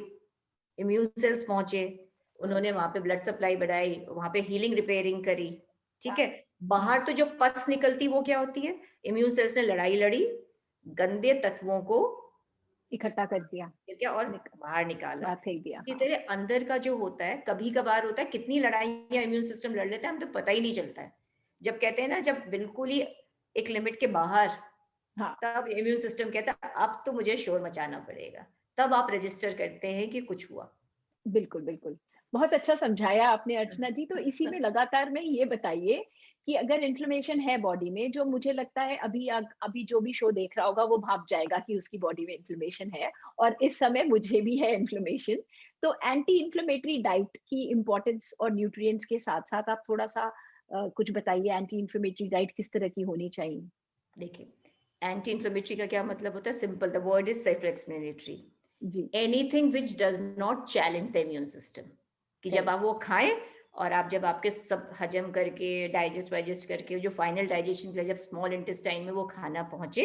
इम्यून सेल्स पहुँचे, हुँ, उन्होंने वहाँ पे ब्लड सप्लाई बढ़ाई, वहाँ पे हीलिंग रिपेयरिंग करी, ठीक है? हुँ, बाहर तो जो पस निकलती वो क्या होती है? इम्यून सेल्स ने लड़ाई लड़ी, गंदे तत्वों को इकट्ठा कर दिया, क्या और निक बाहर निकाला। बाहर फेंक दिया, इसी हाँ। तरह अंदर का जो होता है, कभी-कभार होता है, कितनी लड़ाइयाँ इम्यून सिस्टम लड़ लेता है, हमें तो पता ही नहीं चलता है। जब कहते हैं ना, जब बिल्कुल ही एक लिमिट के बाहर, हाँ, तब इम्यून सिस्टम कहता है, अब तो मुझे शोर मचाना पड़ेगा। तब आप रजिस्टर करते हैं कि कुछ हुआ। बिल्कुल, बिल्कुल। बहुत अच्छा समझाया आपने अर्चना जी। तो इसी में लगातार में ये बताइए कि अगर इन्फ्लेमेशन है बॉडी में, जो मुझे लगता है अभी जो भी शो देख रहा होगा वो भाप जाएगा कि उसकी बॉडी में इन्फ्लेमेशन है, और इस समय मुझे भी है इन्फ्लेमेशन। तो एंटी इन्फ्लेमेटरी डाइट की इम्पोर्टेंस और न्यूट्रिएंट्स के साथ-साथ आप थोड़ा-सा कुछ बताइए, एंटी इन्फ्लेमेटरी डाइट किस तरह की होनी चाहिए? देखिए, एंटी इन्फ्लेमेटरी का क्या मतलब होता है? Simple, the word is self explanatory. जी, anything which does not challenge the immune system, कि जब करेक्ट। आप वो खाएँ और आप जब आपके सब हजम करके, डाइजेस्ट-वाइजेस्ट करके, जो फाइनल डाइजेशन के लिए जब स्मॉल इंटेस्टाइन में वो खाना पहुँचे,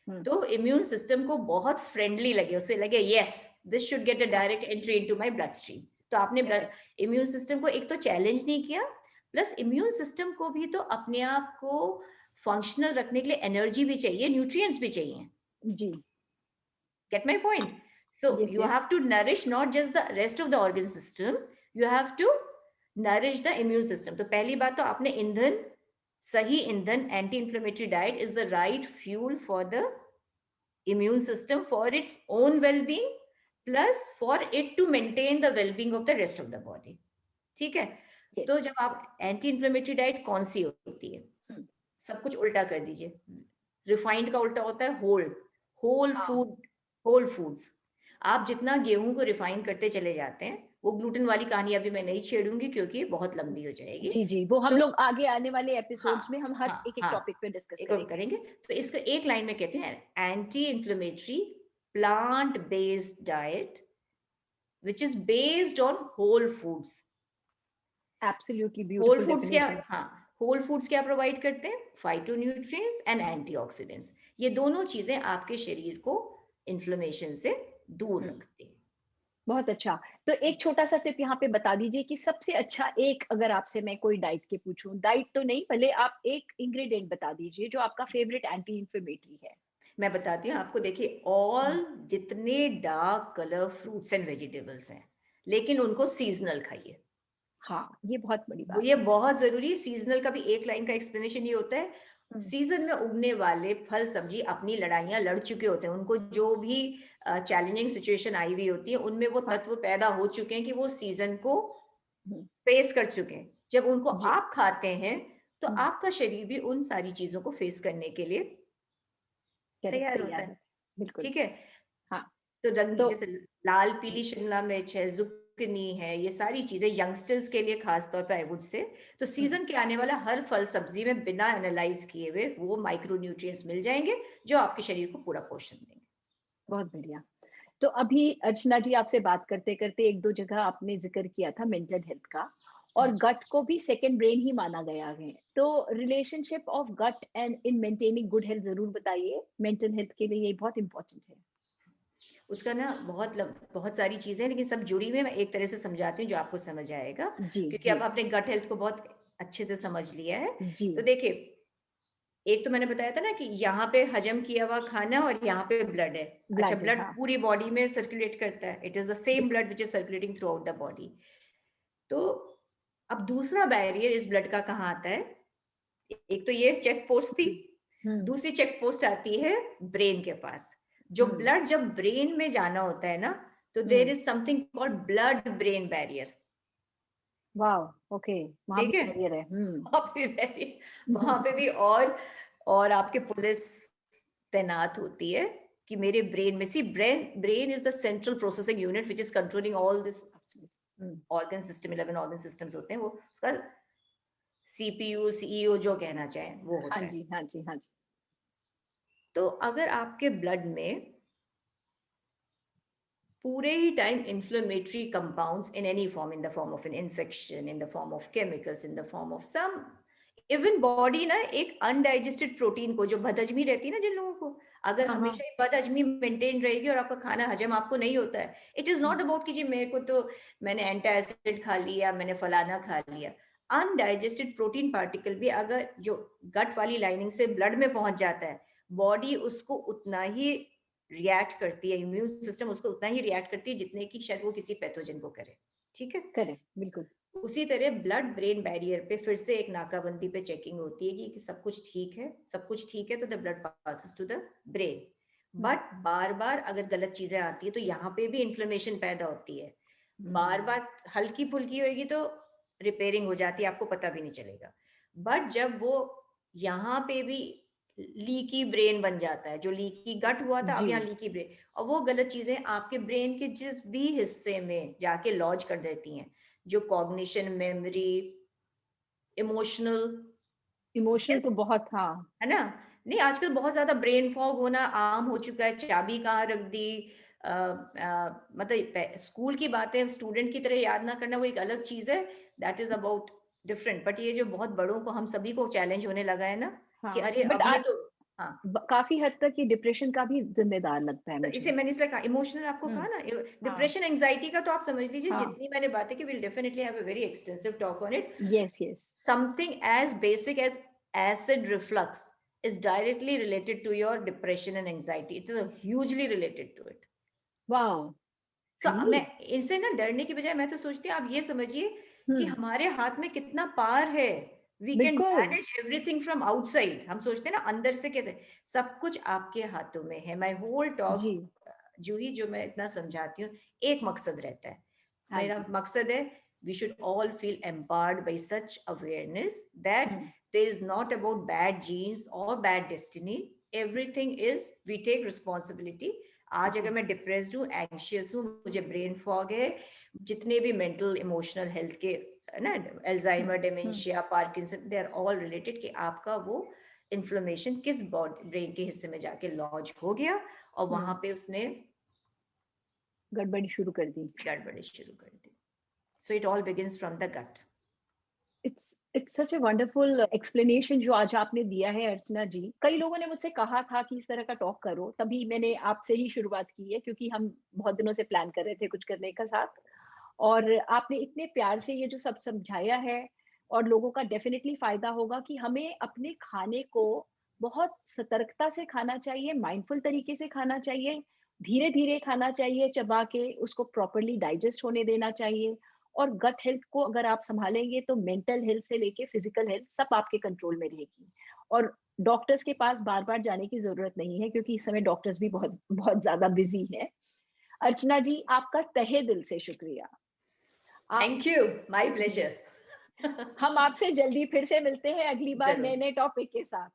हुँ, तो इम्यून सिस्टम को बहुत फ्रेंडली लगे, उसे लगे yes, this should get a हाँ, direct entry into my blood stream. तो आपने करेक्ट। इम्यून सिस्टम को एक तो चैलेंज नहीं किया, प्लस इम्यून सिस्टम को भी तो अपने आप को फंक्शनल रखने के लिए एनर्जी भी चाहिए, न्यूट्रिएंट्स भी चाहिए. जी. Get my point? So Yes, you yes. have to nourish not just the rest of the organ system, you have to nourish the immune system. तो पहली बात तो आपने ईंधन, सही ईंधन, anti inflammatory diet is the right fuel for the immune system for its own well-being plus for it to maintain the well-being of the rest of the body. ठीक है. तो Yes. जब आप एंटी इन्फ्लेमेटरी डाइट कौन सी होती है? हम्म. सब कुछ उल्टा कर दीजिए. रिफाइंड का उल्टा होता है होल. होल हाँ. Food, whole foods. आप जितना गेहूं को रिफाइन करते चले जाते हैं, वो ग्लूटेन वाली कहानी अभी मैं नहीं छेड़ूंगी क्योंकि बहुत लंबी हो जाएगी. जी जी, वो हम तो लोग आगे आने वाले हाँ, एपिसोड्स में हम हर हाँ, एक एक हाँ, टॉपिक पे डिस्कस एक और करेंगे. करेंगे. तो इसका एक लाइन में कहते हैं anti inflammatory plant based diet which is based on whole foods. Absolutely whole beautiful foods क्या, डेफिनेशन. हाँ, होल फूड्स क्या प्रोवाइड करते हैं? Phytonutrients and antioxidants. ये दोनों चीजें आपके शरीर को इन्फ्लेमेशन से दूर रखती हैं. बहुत अच्छा. तो एक छोटा सा टिप यहाँ पे बता दीजिए कि सबसे अच्छा, एक अगर आपसे मैं कोई डाइट के पूछूं, डाइट तो नहीं, भले आप एक इंग्रेडिएंट बता दीजिए जो आपका फेवरेट एंटी इन्फ्लेमेटरी है. मैं बताती हूँ आपको. देखिए, ऑल जितने dark colour fruits and vegetables हैं, लेकिन उनको सीजनल खाइए. हाँ, ये बहुत बड़ी वो बात ये है. बहुत जरूरी है. सीजनल का भी एक लाइन का एक्सप्लेनेशन ये होता है, हम्म. सीजन में उगने वाले फल सब्जी अपनी लड़ाइयां लड़ चुके होते हैं. उनको जो भी चैलेंजिंग सिचुएशन आई हुई होती है, उनमें वो हाँ. तत्व पैदा हो चुके हैं कि वो सीजन को हम्म. फेस कर चुके हैं. जब उनको जी. आप खाते हैं तो हम्म. आपका शरीर भी उन सारी चीजों को फेस करने के लिए करेक्ट, तैयार होता तैयार है. है. बिल्कुल. ठीक है. हाँ. तो रंग तो जैसे लाल पीली शिमला मिर्च है, जुक्कनी है, ये सारी चीजें यंगस्टर्स के लिए खास तौर पे आई वुड से. तो सीजन के आने वाला हर फल सब्जी में बिना एनालाइज किए हुए वो माइक्रो न्यूट्रिएंट्स मिल जाएंगे जो आपके शरीर को पूरा पोषण देंगे. बहुत बढ़िया. तो अभी अर्चना जी, आपसे बात करते करते एक दो जगह आपने जिक्र किया था मेंटल हेल्थ का, और गट को भी सेकंड ब्रेन ही माना गया है. तो relationship of gut and in maintaining good health जरूर बताइए. मेंटल हेल्थ के लिए ये बहुत इंपॉर्टेंट है. उसका ना बहुत सारी चीजें हैं, लेकिन सब जुड़ी हुई है. मैं एक तरह से समझाती हूँ जो आपको समझ आएगा, जी क्योंकि जी. अब आपने गट हेल्थ को बहुत अच्छे से समझ लिया है. जी. तो देखिए, एक तो मैंने बताया था ना कि यहाँ पे हजम किया हुआ खाना और यहाँ पे ब्लड है. अच्छा, ब्लड है. ब्लड हाँ. पूरी बॉडी में सर्कुलेट करता है. It is the same blood which is circulating through out the body. तो अब दूसरा बैरियर इस ब्लड का कहाँ आता है? एक तो ये चेक पोस्ट थी. हम्म. दूसरी चेक पोस्ट आती है ब्रेन के पास. जो हम्म. ब्लड जब ब्रेन में जाना होता है ना, तो there is something called blood brain barrier. वाह. ओके. वहां भी ठीक है. कैरियर है. हम्म. वहां पे वहां पे भी और आपके पुलिस तैनात होती है कि मेरे ब्रेन में, see brain is the central processing unit which is controlling all this hmm. Organ system. 11 organ systems होते हैं. वो उसका सीपीयू सीईओ जो कहना चाहें वो हाँ होता है. जी, हाँ जी, हाँ जी. तो अगर आपके ब्लड में पूरे ही time inflammatory compounds in any form, in the form of an infection, in the form of chemicals, in the form of some, even body ना एक अनडाइजेस्टेड प्रोटीन को, जो बदहजमी रहती है ना जिन लोगों को, अगर हाँ हाँ. हमेशा ही बदहजमी मेंटेन रहेगी और आपका खाना हजम आपको नहीं होता है, इट इज नॉट अबाउट कि जी मेरे को तो मैंने एंटासिड खा लिया, मैंने फलाना खा लिया. अनडाइजेस्टेड प्रोटीन पार्टिकल भी अगर जो गट वाली लाइनिंग से ब्लड में पहुंच जाता है, बॉडी उसको उतना ही रिएक्ट करती है, इम्यून सिस्टम उसको उतना ही रिएक्ट करती है जितने की शायद वो किसी पैथोजन को करे. ठीक है. करेक्ट. बिल्कुल. उसी तरह ब्लड ब्रेन बैरियर पे फिर से एक नाकाबंदी पे चेकिंग होती है कि सब कुछ ठीक है. सब कुछ ठीक है तो the blood passes to the brain. But बार बार अगर गलत चीजें आती है तो यहाँ पे भी इन्फ्लेमेशन पैदा होती है. बार बार हल्की फुल्की होगी तो रिपेयरिंग हो जाती है, आपको पता भी नहीं चलेगा. बट जब वो यहाँ पे भी लीकी ब्रेन बन जाता है, जो लीकी गट हुआ था अब जी. यहाँ लीकी ब्रेन, और वो गलत चीजें आपके ब्रेन के जिस भी हिस्से में जाके लॉज कर देती हैं, जो कॉग्निशन, मेमोरी, इमोशनल, इमोशनल तो बहुत. हाँ. है ना. नहीं, आजकल बहुत ज्यादा ब्रेन फॉग होना आम हो चुका है. चाबी कहाँ रख दी, मतलब स्कूल की बातें स्टूडेंट की तरह याद ना करना वो एक अलग चीज है. That is about different. But ये जो बहुत बड़ों को, हम सभी को चैलेंज होने लगा है ना, कि हाँ. अरे बट अब ये तो हाँ, काफी हद तक ये डिप्रेशन का भी जिम्मेदार लगता है तो इसे मुझे। मैंने इसलिए कहा इमोशनल, आपको कहा ना हाँ, डिप्रेशन एंजाइटी का, तो आप समझ लीजिए हाँ, जितनी मैंने बातें की, will definitely have a very extensive talk on it. Yes, yes, Something as basic as acid reflux is directly related to your depression and anxiety. It is hugely related to it. Wow, तो मैं रियली? इनसे ना डरने की बजाय मैं तो सोचती हूँ, आप ये समझिए कि हम्म, हमारे हाथ में कितना पावर है। वी कैन बिल्कुल, मैनेज एवरीथिंग फ्रॉम आउटसाइड। हम सोचते हैं ना अंदर से कैसे, सब कुछ आपके हाथों में है। माई होल जी, टॉक्स, जूही, जो मैं इतना समझाती हूँ, एक मकसद रहता है। हाँ मेरा जी, मकसद है we should all feel empowered by such awareness that hmm, there is not about bad genes or bad destiny. Everything is, we take responsibility. आज अगर जी, मैं डिप्रेस्ड हूँ, एंग्शियस हूँ, मुझे ब्रेन फॉग है, जितने भी मेंटल इमोशनल हेल्थ के ना, hmm, Alzheimer, hmm, dementia, Parkinson, they are all related, कि आपका वो इन्फ्लेमेशन किस बॉडी ब्रेन के हिस्से में जाके लॉन्च हो गया और वहां पे उसने गड़बड़ी शुरू कर दी। गड़बड़ी शुरू कर दी। So it all begins from the gut. It's such a wonderful explanation जो आज आपने दिया है अर्चना जी। कई लोगों ने मुझसे कहा था कि इस तरह का टॉक करो, तभी मैंने आपसे ही शुरुआत की है, क्योंकि हम बहुत दिनों से प्लान कर रहे थे कुछ करने का साथ। और आपने इतने प्यार से ये जो सब समझाया है, और लोगों का डेफिनेटली फायदा होगा कि हमें अपने खाने को बहुत सतर्कता से खाना चाहिए, माइंडफुल तरीके से खाना चाहिए, धीरे धीरे खाना चाहिए, चबा के उसको प्रॉपरली डाइजेस्ट होने देना चाहिए। और गट हेल्थ को अगर आप संभालेंगे तो मेंटल हेल्थ से लेके फिजिकल हेल्थ सब आपके कंट्रोल में रहेगी। और डॉक्टर्स के पास बार बार जाने की जरूरत नहीं है, क्योंकि इस समय डॉक्टर्स भी बहुत बहुत ज्यादा बिजी है। अर्चना जी, आपका तहे दिल से शुक्रिया। आप thank you, my ji, pleasure. हम आपसे जल्दी फिर से मिलते हैं अगली बार जरूर, नए नए टॉपिक के साथ।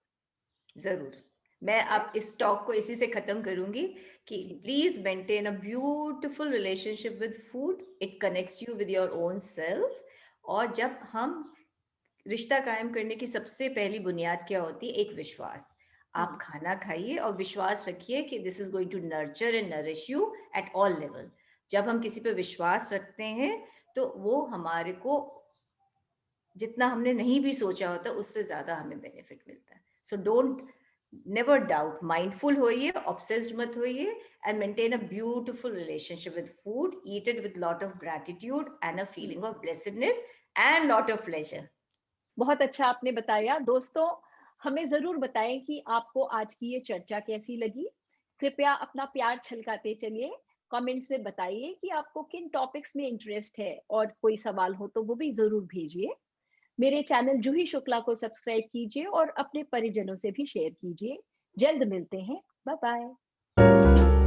जरूर। मैं है? अब इस टॉक को इसी से खत्म करूंगी कि जी, please maintain a beautiful relationship with food. It connects you with your own self. और जब हम रिश्ता कायम करने की सबसे पहली बुनियाद क्या होती है? एक विश्वास। आप हम्म, खाना खाइए और विश्वास रखिए कि this is going to nurture and nourish you at all level. जब हम किसी पे विश्वास रखते हैं तो वो हमारे को जितना हमने नहीं भी सोचा होता उससे ज्यादा हमें बेनिफिट मिलता है। So don't, never doubt, mindful होइए, ऑब्सेस्ड मत होइए, and maintain a beautiful relationship with food. Eat it with lot of gratitude and a hmm. Feeling of blessedness and lot of pleasure. बहुत अच्छा आपने बताया। दोस्तों, हमें ज़रूर बताएँ कि आपको आज की ये चर्चा कैसी लगी। कृपया अपना प्यार छलकाते चलिए। कमेंट्स में बताइए कि आपको किन टॉपिक्स में इंटरेस्ट है, और कोई सवाल हो तो वो भी ज़रूर भेजिए। मेरे चैनल जूही शुक्ला को सब्सक्राइब कीजिए और अपने परिजनों से भी शेयर कीजिए। जल्द मिलते हैं। बाय-बाय।